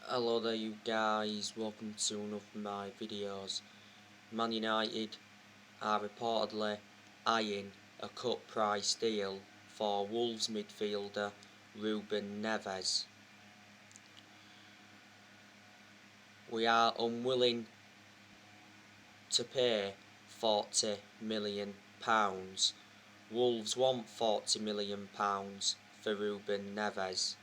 Hello there you guys, welcome to another of my videos. Man United are reportedly eyeing a cut price deal for Wolves midfielder Ruben Neves. We are unwilling to pay £40 million. Wolves want £40 million for Ruben Neves.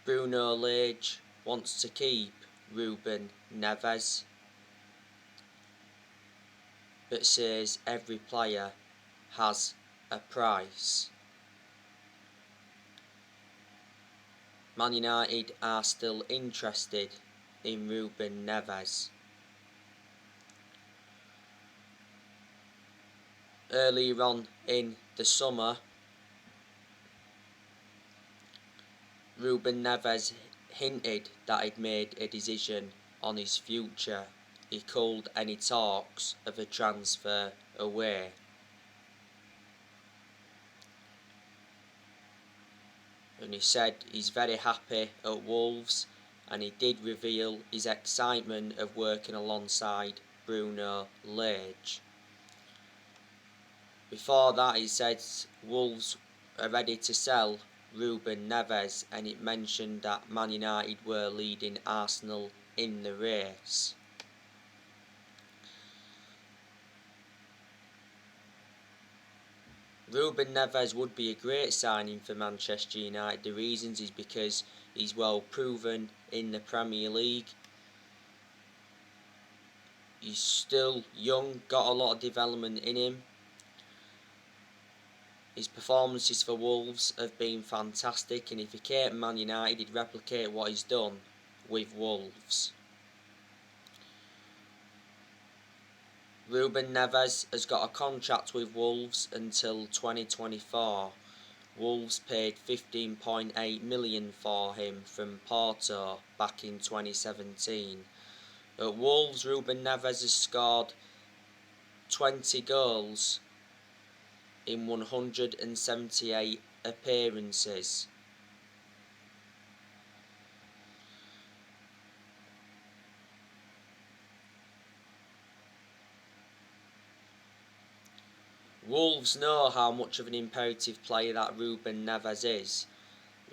Bruno Lage wants to keep Ruben Neves, but says every player has a price. Man United are still interested in Ruben Neves. Earlier on in the summer, Ruben Neves hinted that he'd made a decision on his future. He called any talks of a transfer away. And he said he's very happy at Wolves, and he did reveal his excitement of working alongside Bruno Lage. Before that, he said Wolves are ready to sell Ruben Neves, and it mentioned that Man United were leading Arsenal in the race. Ruben Neves would be a great signing for Manchester United. The reasons is because he's well proven in the Premier League. He's still young, got a lot of development in him. His performances for Wolves have been fantastic, and if he came to Man United, he'd replicate what he's done with Wolves. Ruben Neves has got a contract with Wolves until 2024. Wolves paid £15.8 million for him from Porto back in 2017. At Wolves, Ruben Neves has scored 20 goals in 178 appearances. Wolves know how much of an imperative player that Ruben Neves is.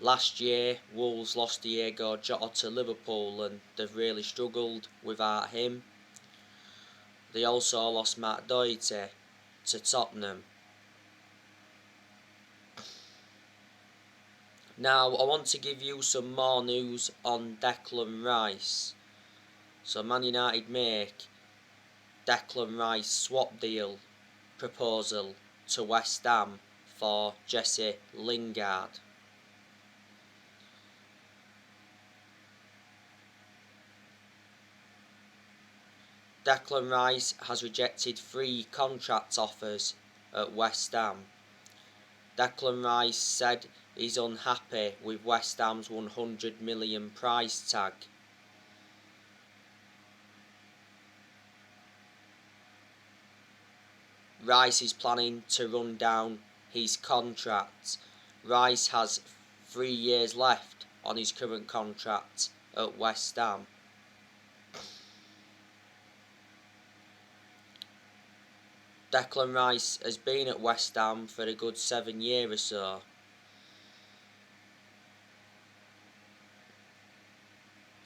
Last year, Wolves lost Diego Jota to Liverpool, and they've really struggled without him. They also lost Matt Doherty to Tottenham. Now, I want to give you some more news on Declan Rice. So Man United make Declan Rice swap deal proposal to West Ham for Jesse Lingard. Declan Rice has rejected 3 contract offers at West Ham. Declan Rice said he's unhappy with West Ham's £100 million price tag. Rice is planning to run down his contract. Rice has 3 years left on his current contract at West Ham. Declan Rice has been at West Ham for a good 7 years or so.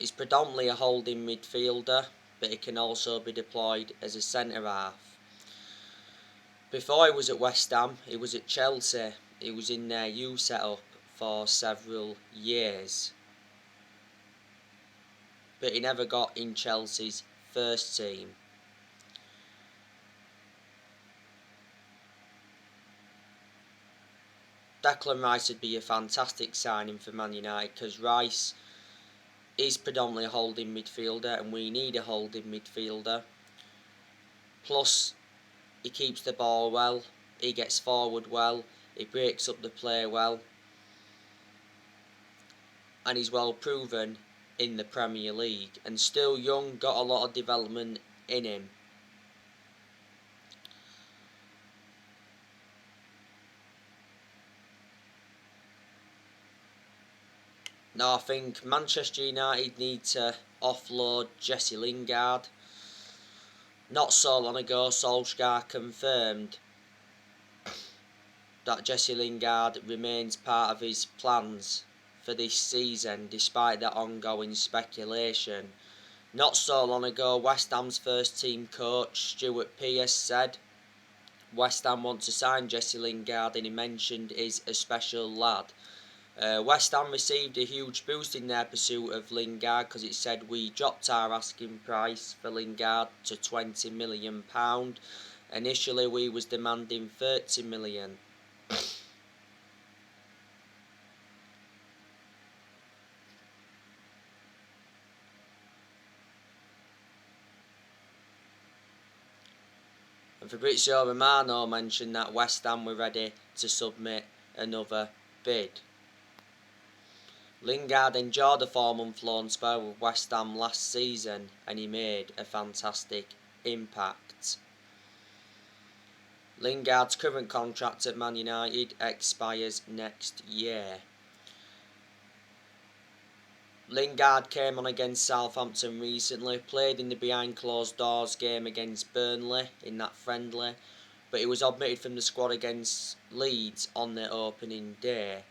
He's predominantly a holding midfielder, but he can also be deployed as a centre-half. Before he was at West Ham, he was at Chelsea. He was in their youth setup for several years, but he never got in Chelsea's first team. Declan Rice would be a fantastic signing for Man United, because Rice is predominantly a holding midfielder, and we need a holding midfielder. Plus, he keeps the ball well, he gets forward well, he breaks up the play well, and he's well proven in the Premier League, and still young, got a lot of development in him. Now I think Manchester United need to offload Jesse Lingard. Not so long ago, Solskjaer confirmed that Jesse Lingard remains part of his plans for this season, despite the ongoing speculation. Not so long ago, West Ham's first team coach, Stuart Pearce, said West Ham want to sign Jesse Lingard, and he mentioned he's a special lad. West Ham received a huge boost in their pursuit of Lingard because it said we dropped our asking price for Lingard to £20 million. Initially we was demanding £30 million. And Fabrizio Romano mentioned that West Ham were ready to submit another bid. Lingard enjoyed a 4-month loan spell with West Ham last season and he made a fantastic impact. Lingard's current contract at Man United expires next year. Lingard came on against Southampton recently, played in the behind closed doors game against Burnley in that friendly, but he was omitted from the squad against Leeds on their opening day.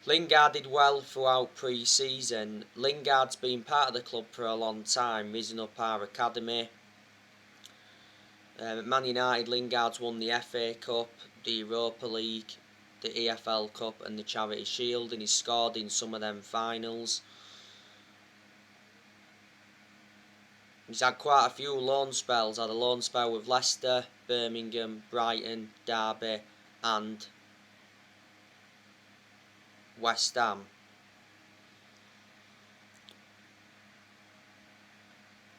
Lingard did well throughout pre-season. Lingard's been part of the club for a long time, risen up our academy. At Man United, Lingard's won the FA Cup, the Europa League, the EFL Cup and the Charity Shield, and he scored in some of them finals. He's had quite a few loan spells. Had a loan spell with Leicester, Birmingham, Brighton, Derby and West Ham.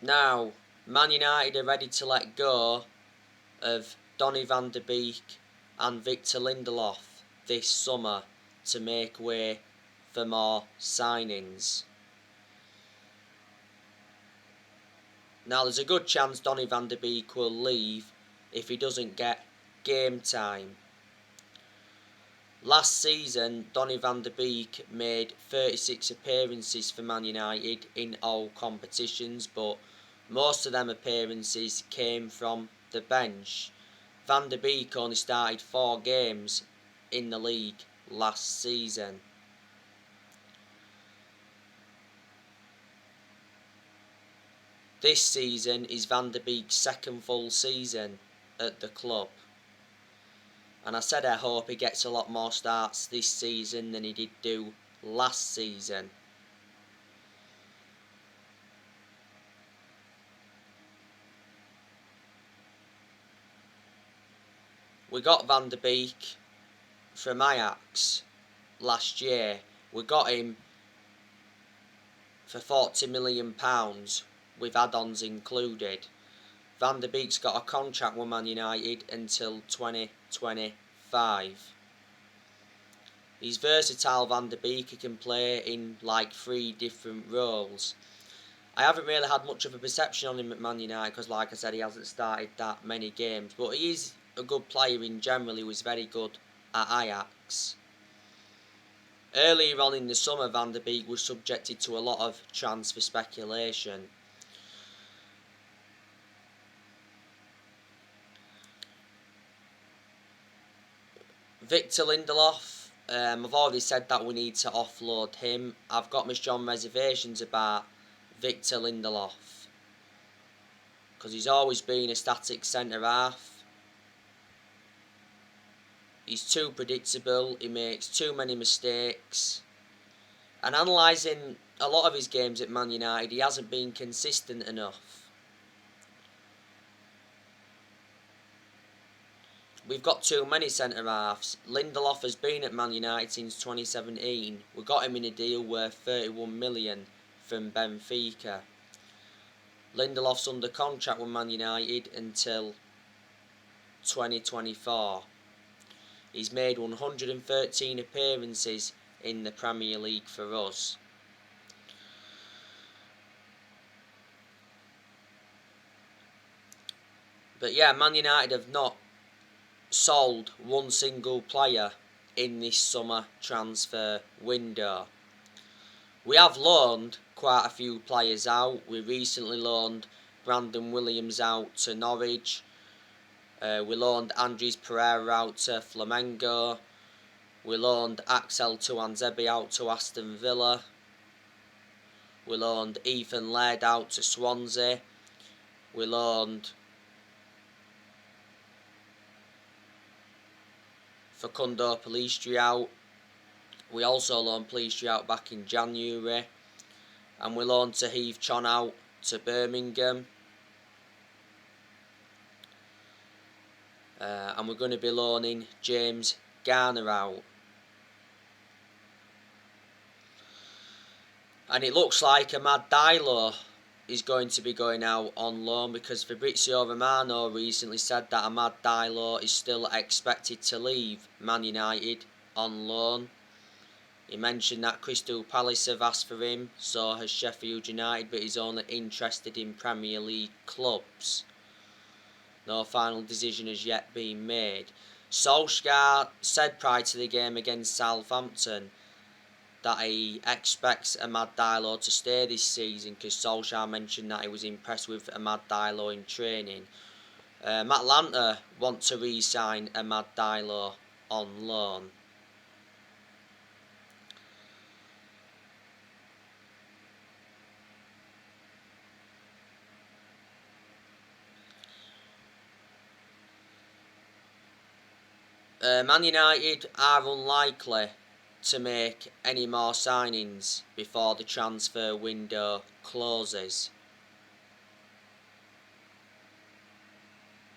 Now, Man United are ready to let go of Donny van de Beek and Victor Lindelof this summer to make way for more signings. Now there's a good chance Donny van de Beek will leave if he doesn't get game time. Last season, Donny van de Beek made 36 appearances for Man United in all competitions, but most of them appearances came from the bench. Van de Beek only started 4 games in the league last season. This season is Van de Beek's second full season at the club. And I said I hope he gets a lot more starts this season than he did do last season. We got Van de Beek from Ajax last year. We got him for £40 million with add-ons included. Van de Beek's got a contract with Man United until 2025. He's versatile, Van de Beek. He can play in like 3 different roles. I haven't really had much of a perception on him at Man United because, like I said, he hasn't started that many games. But he is a good player in general. He was very good at Ajax. Earlier on in the summer, Van de Beek was subjected to a lot of transfer speculation. Victor Lindelof, I've already said that we need to offload him. I've got my strong reservations about Victor Lindelof because he's always been a static centre-half. He's too predictable, he makes too many mistakes. And analysing a lot of his games at Man United, he hasn't been consistent enough. We've got too many centre-halves. Lindelof has been at Man United since 2017. We got him in a deal worth 31 million from Benfica. Lindelof's under contract with Man United until 2024. He's made 113 appearances in the Premier League for us. But yeah, Man United have not sold one single player in this summer transfer window. We have loaned quite a few players out. We recently loaned Brandon Williams out to Norwich. We loaned Andres Pereira out to Flamengo. We loaned Axel Tuanzebe out to Aston Villa. We loaned Ethan Laird out to Swansea. We loaned Facundo Pellistri out. We also loaned Pellistri out back in January. And we loaned Tahith Chon out to Birmingham. And we're going to be loaning James Garner out. And it looks like Amad Diallo is going to be going out on loan, because Fabrizio Romano recently said that Amad Diallo is still expected to leave Man United on loan. He mentioned that Crystal Palace have asked for him, so has Sheffield United, but he's only interested in Premier League clubs. No final decision has yet been made. Solskjaer said prior to the game against Southampton that he expects Amad Diallo to stay this season, because Solskjaer mentioned that he was impressed with Amad Diallo in training. Atlanta want to re-sign Amad Diallo on loan. Man United are unlikely to make any more signings before the transfer window closes.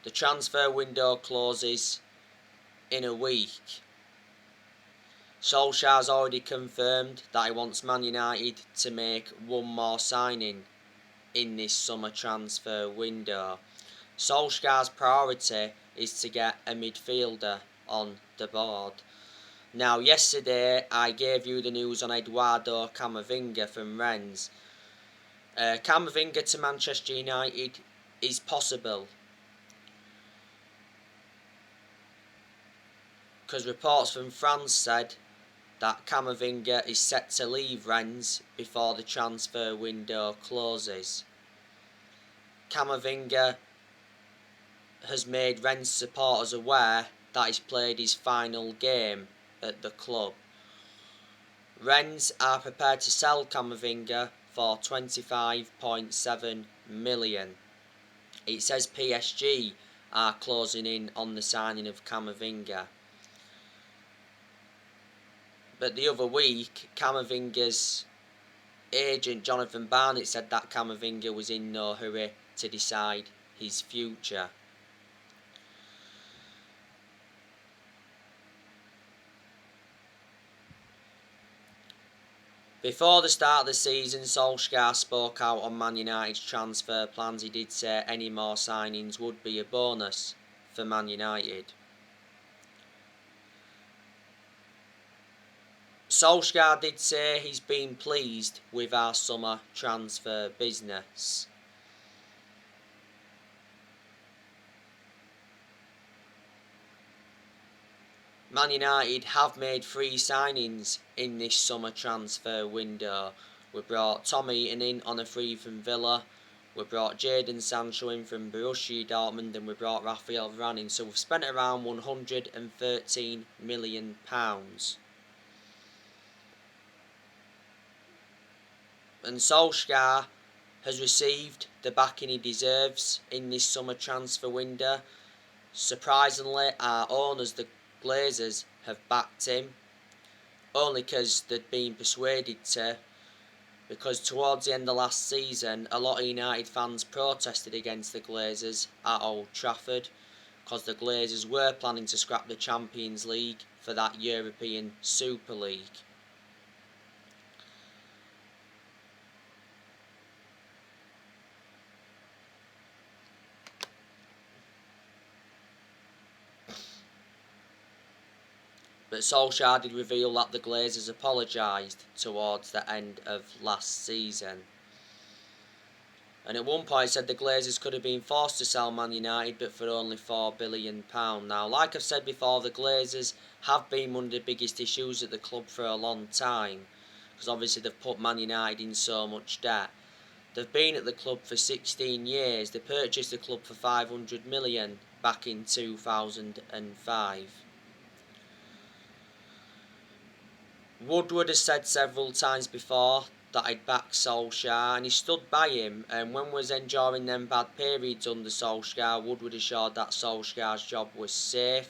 The transfer window closes in a week. Solskjaer's already confirmed that he wants Man United to make one more signing in this summer transfer window. Solskjaer's priority is to get a midfielder on the board. Now, yesterday I gave you the news on Eduardo Camavinga from Rennes. Camavinga to Manchester United is possible, because reports from France said that Camavinga is set to leave Rennes before the transfer window closes. Camavinga has made Rennes supporters aware that he's played his final game at the club. Rennes are prepared to sell Camavinga for 25.7 million. It says PSG are closing in on the signing of Camavinga. But the other week, Camavinga's agent Jonathan Barnett said that Camavinga was in no hurry to decide his future. Before the start of the season, Solskjaer spoke out on Man United's transfer plans. He did say any more signings would be a bonus for Man United. Solskjaer did say he's been pleased with our summer transfer business. Man United have made 3 signings in this summer transfer window. We brought Tom Heaton in on a free from Villa. We brought Jadon Sancho in from Borussia Dortmund, and we brought Raphael Varane in. So we've spent around £113 million. And Solskjaer has received the backing he deserves in this summer transfer window. Surprisingly, our owners, the Glazers, have backed him, only because they'd been persuaded to, because towards the end of last season a lot of United fans protested against the Glazers at Old Trafford, because the Glazers were planning to scrap the Champions League for that European Super League. But Solskjaer did reveal that the Glazers apologised towards the end of last season. And at one point said the Glazers could have been forced to sell Man United, but for only £4 billion. Now, like I've said before, the Glazers have been one of the biggest issues at the club for a long time. because obviously they've put Man United in so much debt. They've been at the club for 16 years. They purchased the club for 500 million back in 2005. Woodward has said several times before that I'd back Solskjaer, and he stood by him. And when we was enduring them bad periods under Solskjaer, Woodward assured that Solskjaer's job was safe.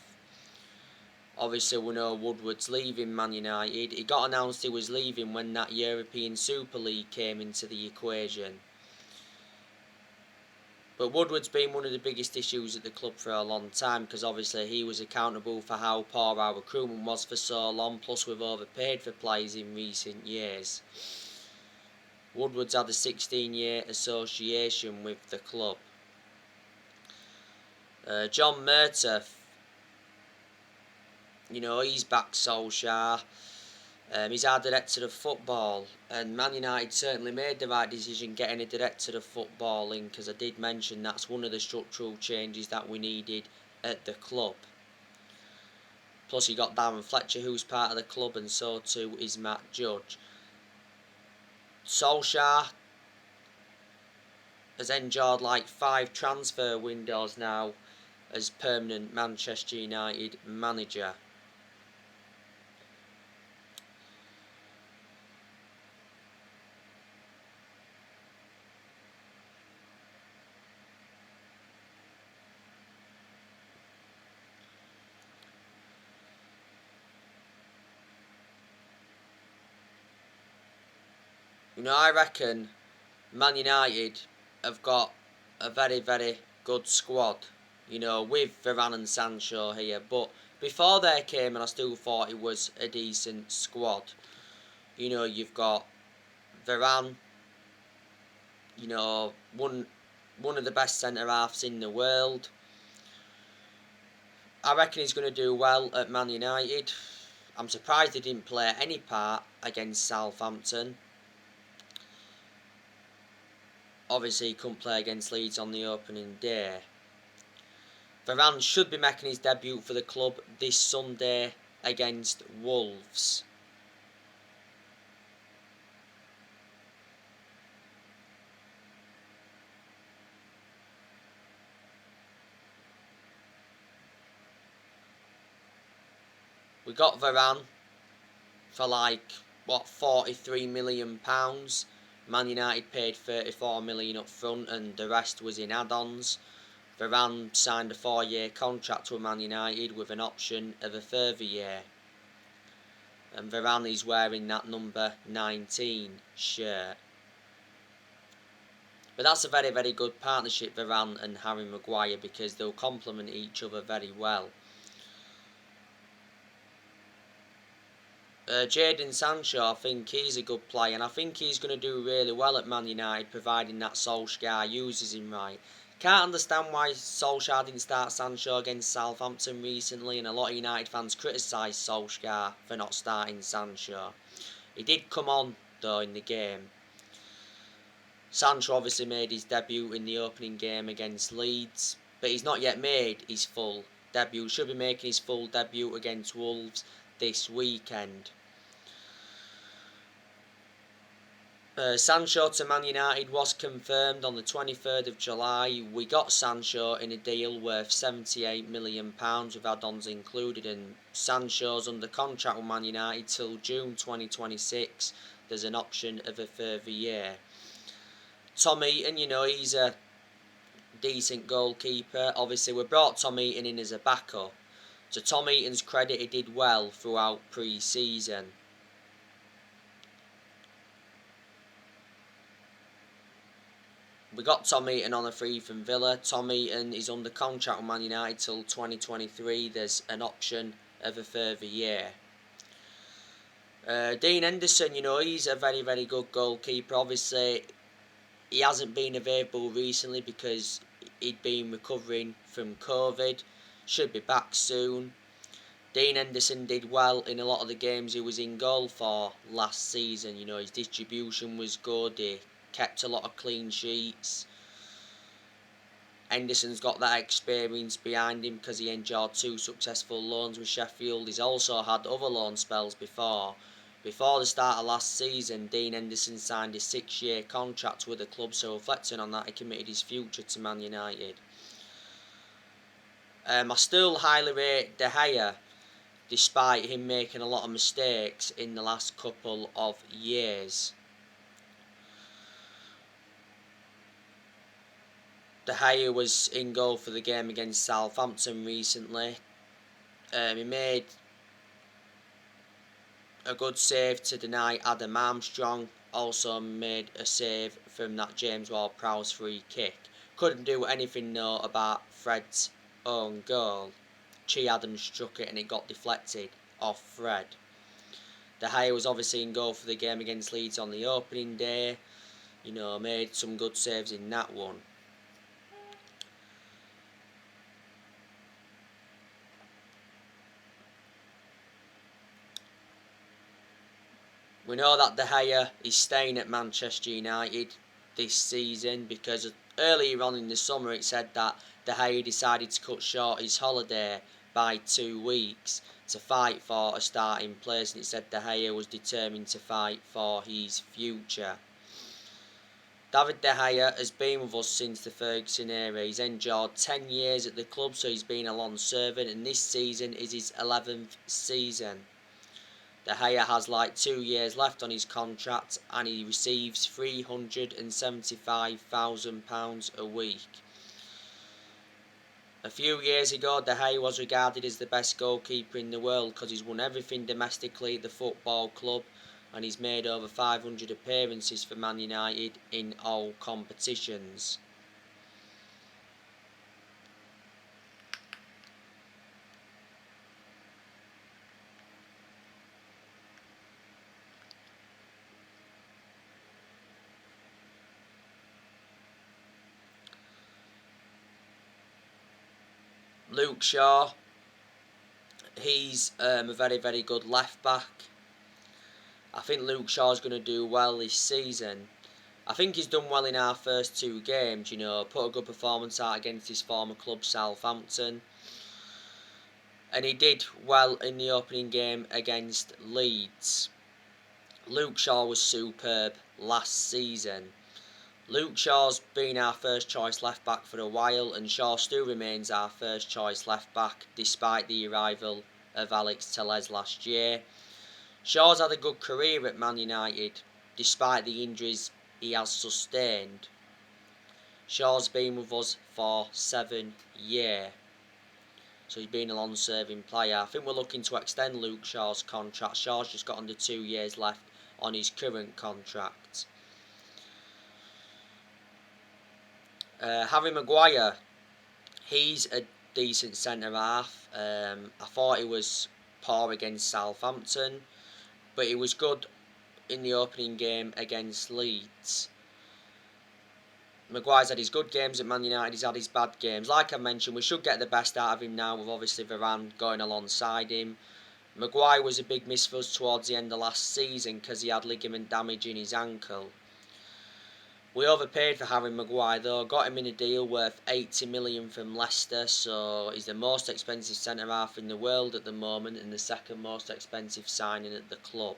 Obviously, we know Woodward's leaving Man United. It got announced he was leaving when that European Super League came into the equation. But Woodward's been one of the biggest issues at the club for a long time, because obviously he was accountable for how poor our recruitment was for so long, plus we've overpaid for players in recent years. Woodward's had a 16-year association with the club. John Murtaugh, he's backed Solskjaer. He's our director of football, and Man United certainly made the right decision getting a director of football in, because I did mention that's one of the structural changes that we needed at the club. Plus you got Darren Fletcher, who's part of the club, and so too is Matt Judge. Solskjaer has endured like 5 transfer windows now as permanent Manchester United manager. I reckon Man United have got a very, very good squad, with Varane and Sancho here. But before they came, and I still thought it was a decent squad. You've got Varane, one of the best centre-halves in the world. I reckon he's going to do well at Man United. I'm surprised he didn't play any part against Southampton. Obviously, he couldn't play against Leeds on the opening day. Varane should be making his debut for the club this Sunday against Wolves. We got Varane for £43 million. Man United paid 34 million up front, and the rest was in add-ons. Varane signed a 4-year contract with Man United with an option of a further year. And Varane is wearing that number 19 shirt. But that's a very, very good partnership, Varane and Harry Maguire, because they'll complement each other very well. Jadon Sancho, I think he's a good player, and I think he's going to do really well at Man United, providing that Solskjaer uses him right. Can't understand why Solskjaer didn't start Sancho against Southampton recently, and a lot of United fans criticised Solskjaer for not starting Sancho. He did come on, though, in the game. Sancho obviously made his debut in the opening game against Leeds, but he's not yet made his full debut. Should be making his full debut against Wolves this weekend. Sancho to Man United was confirmed on the 23rd of July. We got Sancho in a deal worth £78 million with add-ons included, and Sancho's under contract with Man United till June 2026. There's an option of a further year. Tom Eaton, he's a decent goalkeeper. Obviously, we brought Tom Eaton in as a backup. To Tom Eaton's credit, he did well throughout pre-season. We got Tom Eaton on a free from Villa. Tom Eaton is under contract with Man United till 2023. There's an option of a further year. Dean Henderson, he's a very, very good goalkeeper. Obviously, he hasn't been available recently because he'd been recovering from COVID. Should be back soon. Dean Henderson did well in a lot of the games he was in goal for last season. His distribution was good. He kept a lot of clean sheets. Henderson's got that experience behind him because he enjoyed 2 successful loans with Sheffield. He's also had other loan spells before Before the start of last season, Dean Henderson signed a 6-year contract with the club, so reflecting on that, he committed his future to Man United. I still highly rate De Gea, despite him making a lot of mistakes in the last couple of years. De Gea was in goal for the game against Southampton recently. He made a good save to deny Adam Armstrong. Also made a save from that James Ward-Prowse free kick. Couldn't do anything though about Fred's own goal. Che Adams struck it and it got deflected off Fred. De Gea was obviously in goal for the game against Leeds on the opening day. Made some good saves in that one. We know that De Gea is staying at Manchester United this season because earlier on in the summer it said that De Gea decided to cut short his holiday by 2 weeks to fight for a starting place, and it said De Gea was determined to fight for his future. David De Gea has been with us since the Ferguson era. He's endured 10 years at the club, so he's been a long servant, and this season is his 11th season. De Gea has like 2 years left on his contract and he receives £375,000 a week. A few years ago, De Gea was regarded as the best goalkeeper in the world because he's won everything domestically at the football club and he's made over 500 appearances for Man United in all competitions. Luke Shaw, he's a very, very good left back. I think Luke Shaw's going to do well this season. I think he's done well in our first 2 games, put a good performance out against his former club Southampton. And he did well in the opening game against Leeds. Luke Shaw was superb last season. Luke Shaw's been our first choice left back for a while, and Shaw still remains our first choice left back despite the arrival of Alex Telles last year. Shaw's had a good career at Man United despite the injuries he has sustained. Shaw's been with us for 7 years, so he's been a long-serving player. I think we're looking to extend Luke Shaw's contract. Shaw's just got under 2 years left on his current contract. Harry Maguire, he's a decent centre-half. I thought he was poor against Southampton, but he was good in the opening game against Leeds. Maguire's had his good games at Man United, he's had his bad games. Like I mentioned, we should get the best out of him now with obviously Varane going alongside him. Maguire was a big miss for us towards the end of last season because he had ligament damage in his ankle. We overpaid for Harry Maguire though, got him in a deal worth 80 million from Leicester, so he's the most expensive centre-half in the world at the moment and the second most expensive signing at the club.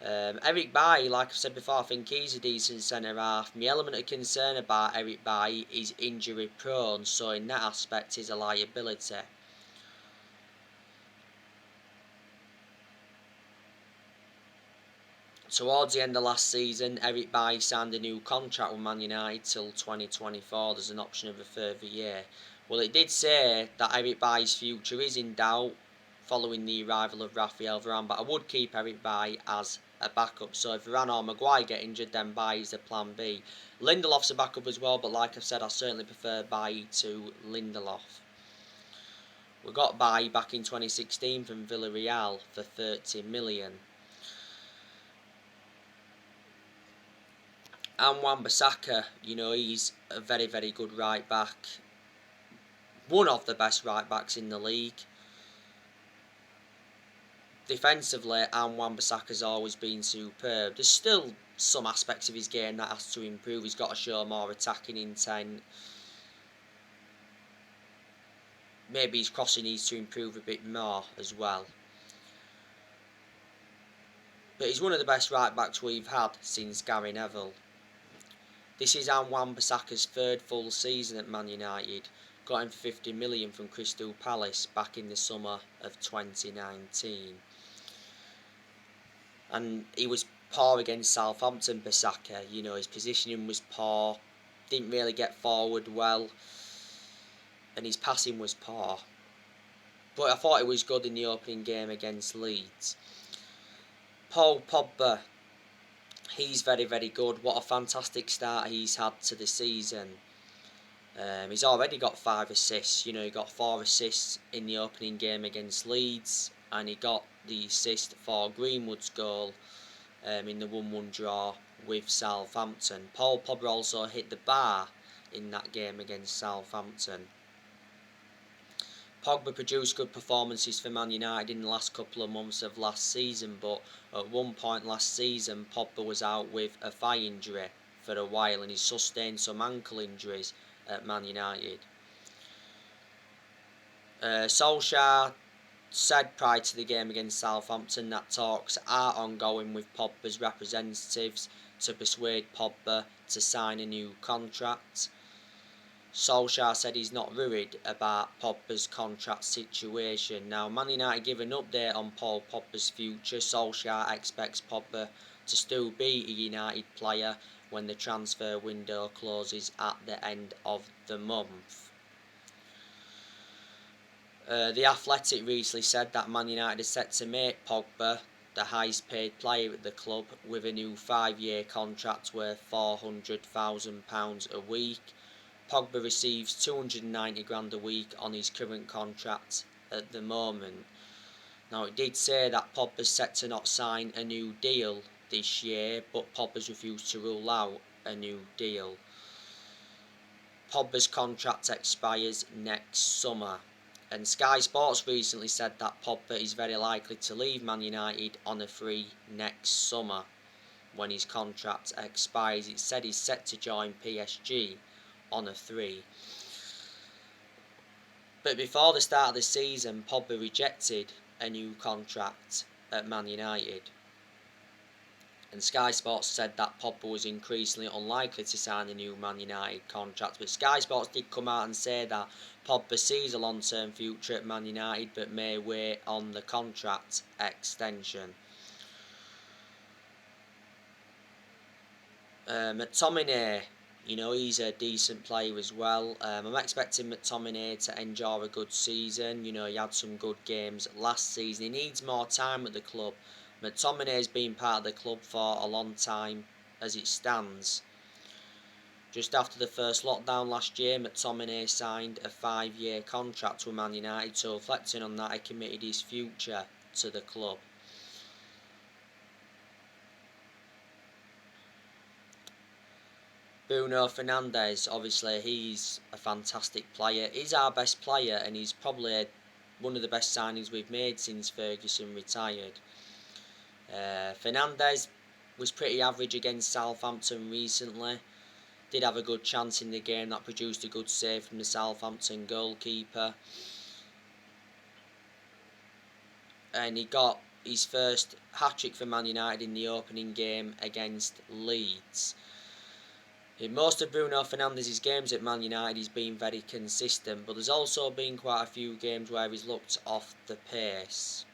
Eric Bailly, like I've said before, I think he's a decent centre-half. My element of concern about Eric Bailly is injury prone, so in that aspect he's a liability. Towards the end of last season, Eric Bailly signed a new contract with Man United till 2024. There's an option of a further year. Well, it did say that Eric Bailly's future is in doubt following the arrival of Raphael Varane, but I would keep Eric Bailly as a backup. So if Varane or Maguire get injured, then Bailly's the plan B. Lindelof's a backup as well, but like I've said, I certainly prefer Bailly to Lindelof. We got Bailly back in 2016 from Villarreal for 30 million. And Wan-Bissaka, he's a very, very good right back. One of the best right backs in the league. Defensively, and Wan-Bissaka's always been superb. There's still some aspects of his game that has to improve. He's got to show more attacking intent. Maybe his crossing needs to improve a bit more as well. but he's one of the best right backs we've had since Gary Neville. This is Wan-Bissaka's third full season at Man United. Got him for 50 million from Crystal Palace back in the summer of 2019. And he was poor against Southampton, Bissaka. You know, his positioning was poor, didn't really get forward well, and his passing was poor. But I thought he was good in the opening game against Leeds. Paul Pogba, he's very, very good. What a fantastic start he's had to the season. He's already got 5 assists. You know, he got 4 assists in the opening game against Leeds, and he got the assist for Greenwood's goal in the 1-1 draw with Southampton. Paul Pogba also hit the bar in that game against Southampton. Pogba produced good performances for Man United in the last couple of months of last season, but at one point last season Pogba was out with a thigh injury for a while, and he sustained some ankle injuries at Man United. Solskjaer said prior to the game against Southampton that talks are ongoing with Pogba's representatives to persuade Pogba to sign a new contract. Solskjaer said he's not worried about Pogba's contract situation. Now, Man United give an update on Paul Pogba's future. Solskjaer expects Pogba to still be a United player when the transfer window closes at the end of the month. The Athletic recently said that Man United is set to make Pogba the highest paid player at the club with a new 5-year contract worth £400,000 a week. Pogba receives $290,000 a week on his current contract at the moment. Now, it did say that Pogba's set to not sign a new deal this year, but Pogba's refused to rule out a new deal. Pogba's contract expires next summer, and Sky Sports recently said that Pogba is very likely to leave Man United on a free next summer when his contract expires. It said he's set to join PSG on a 3. But before the start of the season, Pogba rejected a new contract at Man United, and Sky Sports said that Pogba was increasingly unlikely to sign a new Man United contract. But Sky Sports did come out and say that Pogba sees a long-term future at Man United but may wait on the contract extension. McTominay, you know, he's a decent player as well. I'm expecting McTominay to enjoy a good season. You know, he had some good games last season. He needs more time at the club. McTominay has been part of the club for a long time as it stands. Just after the first lockdown last year, McTominay signed a 5-year contract with Man United, so reflecting on that, he committed his future to the club. Bruno Fernandes, obviously, he's a fantastic player. He's our best player, and he's probably one of the best signings we've made since Ferguson retired. Fernandes was pretty average against Southampton recently. Did have a good chance in the game that produced a good save from the Southampton goalkeeper. And he got his first hat-trick for Man United in the opening game against Leeds. In most of Bruno Fernandes' games at Man United, he's been very consistent, but there's also been quite a few games where he's looked off the pace.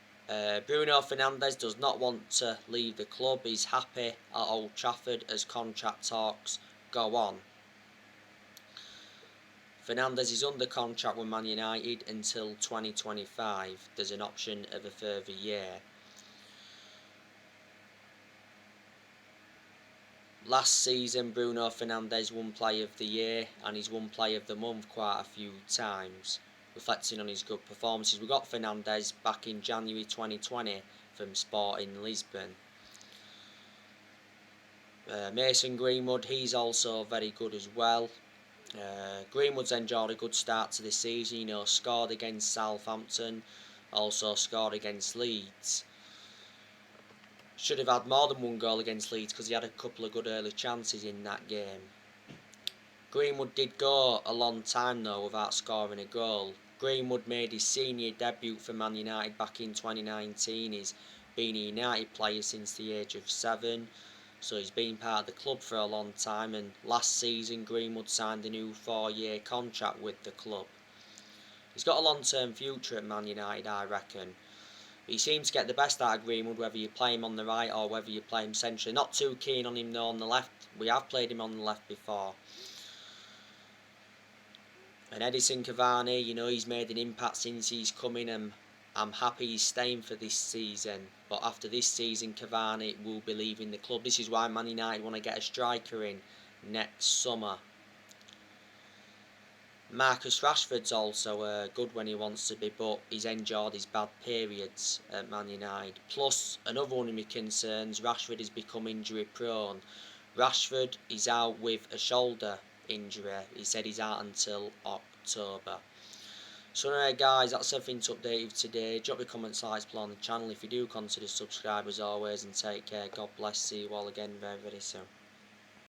Bruno Fernandes does not want to leave the club. He's happy at Old Trafford as contract talks go on. Fernandes is under contract with Man United until 2025. There's an option of a further year. Last season, Bruno Fernandes won Player of the Year, and he's won Player of the Month quite a few times, reflecting on his good performances. We got Fernandes back in January 2020 from Sporting Lisbon. Mason Greenwood, he's also very good as well. Greenwood's enjoyed a good start to the season, you know, scored against Southampton, also scored against Leeds. Should have had more than one goal against Leeds because he had a couple of good early chances in that game. Greenwood did go a long time though without scoring a goal. Greenwood made his senior debut for Man United back in 2019. His been a United player since the age of 7, so he's been part of the club for a long time, and last season Greenwood signed a new 4-year contract with the club. He's got a long-term future at Man United, I reckon. He seems to get the best out of Greenwood, whether you play him on the right or whether you play him centrally. Not too keen on him though on the left. We have played him on the left before. And Edison Cavani, he's made an impact since he's come in, and I'm happy he's staying for this season. But after this season, Cavani will be leaving the club. This is why Man United want to get a striker in next summer. Marcus Rashford's also good when he wants to be, but he's endured his bad periods at Man United. Plus, another one of my concerns, Rashford has become injury prone. Rashford is out with a shoulder injury. He said he's out until October. So anyway guys, that's everything to update you today. Drop your comments, likes, below on the channel if you do consider subscribe as always, and take care. God bless. See you all again very, very soon.